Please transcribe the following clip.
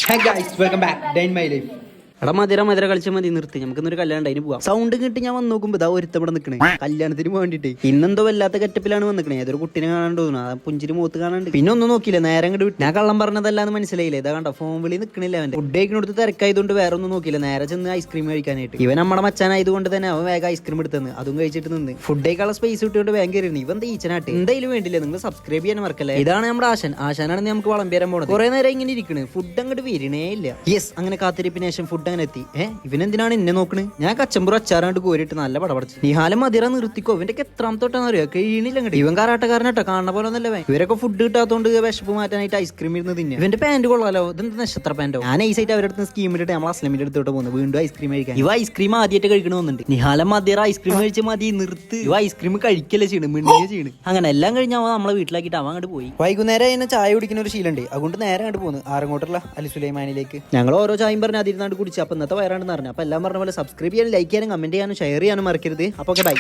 Hey guys, welcome back. Day in my life. എടാ മധുര കളിച്ച മതി നിർത്തി നമുക്ക് ഇന്നൊരു കല്യാണം അതിന് പോവാം. സൗണ്ട് കിട്ടി ഞാൻ വന്ന് നോക്കുമ്പോ ഇതാ ഒരുത്തവിടെ നിൽക്കണേ കല്യാണത്തിന് വേണ്ടിട്ട്. ഇന്നെന്തോ വല്ലാത്ത കെറ്റപ്പിലാണ് വന്നിക്കണേ. ഏതൊരു കുട്ടിനെ കാണാണ്ട് തോന്നുന്നു. ആ പുഞ്ചിരി മൂത്ത് കാണാണ്ട്. പിന്നെ ഒന്നും നോക്കിയില്ല, നേരം അങ്ങോട്ട് വിട്ടു. ഞാൻ കള്ളം പറഞ്ഞതല്ലാന്ന് മനസ്സിലായില്ലേ. ഇതാ കണ്ടോ ഫോൺ വിളി നിൽക്കണില്ല. അവന്റെ ഫുഡ് കഴിക്കണടുത്ത് തിരക്കായതുകൊണ്ട് വേറെ ഒന്നും നോക്കിയില്ല, നേരെ ചെന്ന് ഐസ്ക്രീം കഴിക്കാനായിട്ട്. ഇവൻ നമ്മുടെ മച്ചാനായതുകൊണ്ട് തന്നെ അവൻ വേഗം ഐസ്ക്രീം എടുത്തെന്ന് അതും കഴിച്ചിട്ട് നിന്ന് ഫുഡ് കഴിക്കാനുള്ള സ്പേസ് കിട്ടിയോണ്ട് വേഗം കയറി. ഇവൻ ഈച്ചനാട്ട് എന്തായാലും വേണ്ടില്ല, നിങ്ങൾ സബ്സ്ക്രൈബ് ചെയ്യാൻ മറക്കല്ലേ. ഇതാണ് നമ്മുടെ ആശാനാണ് നമുക്ക് വളമ്പിയാൻ പോകുന്നത്. കുറെ നേരം ഇങ്ങനെ ഇരിക്കണ്, ഫുഡ് അങ്ങോട്ട് വീരണേ ഇല്ല. യെസ്, അങ്ങനെ കാത്തിരിപ്പിന് ശേഷം ഫുഡ് അങ്ങനെ എത്തി. ഇവനെന്തിനാണ് എന്നെ നോക്കണ്? ഞാൻ കച്ചമ്പുറ അച്ചാറാണ്ട് കോരിട്ട് നല്ല പടപടച്ച്. നിഹാലം മതിര നിർത്തിക്കോ. ഇവന്റെ എത്രാമത്തോട്ടാന്ന് അറിയാം, കഴിയണില്ല അങ്ങോട്ട്. ഇവൻ കാരാട്ടക്കാരനട്ടോ, കാണുന്ന പോലെ ഒന്നല്ലേ. ഇവരൊക്കെ ഫുഡ് കിട്ടാത്തോണ്ട് വിശപ്പ് മാറ്റാനായിട്ട് ഐസ്ക്രീം ഇരുന്ന് തിന്നെ. ഇവന്റെ പാന്റ് കൊള്ളാലോ, ഇതെന്ത് നക്ഷത്ര പാന്റോ. ഞാൻ ഐസായിട്ട് അവരുടെ സ്കീം ഇട്ടിട്ട് നമ്മൾ അസ്ലമിന്റെ അടുത്തോട്ട് പോകുന്നത് വീണ്ടും ഐസ്ക്രീം കഴിക്കാൻ. ഇവ ഐസ്ക്രീം ആദ്യമായിട്ട് കഴിക്കണമെന്നുണ്ട്. നിഹാലം മതിര ഐസ്ക്രീം കഴിച്ച് മതി നിർത്ത്. ഇവ ഐസ്ക്രീം കഴിക്കല്ലേ ചെയ്യണ്, മിണ്ടിയെ ചെയ്യണ്. അങ്ങനെ എല്ലാം കഴിഞ്ഞ് അവൻ നമ്മളെ വീട്ടിലാക്കിയിട്ട് അവൻ അങ്ങോട്ട് പോയി. വൈകുന്നേരം അതിനെ ചായ കുടിക്കുന്ന ഒരു ശീലുണ്ട്, അതുകൊണ്ട് നേരെ അങ്ങോട്ട് പോകുന്നു ആറങ്ങോട്ടുള്ള അലി സുലൈമാനിലേക്ക്. ഞങ്ങൾ ഓരോ ചായയും പറഞ്ഞ് അതിരുന്നാണ്ട് കുടിച്ചു. അപ്പൊ ഇന്നത്തെ വയറാണെന്ന് പറഞ്ഞു. അപ്പൊ എല്ലാം പറഞ്ഞ പോലെ സബ്സ്ക്രൈബ് ചെയ്യാനും ലൈക്ക് ചെയ്യാനും കമന്റ് ചെയ്യാനും ഷെയർ ചെയ്യാനും മറക്കരുത്. അപ്പൊ ബൈ.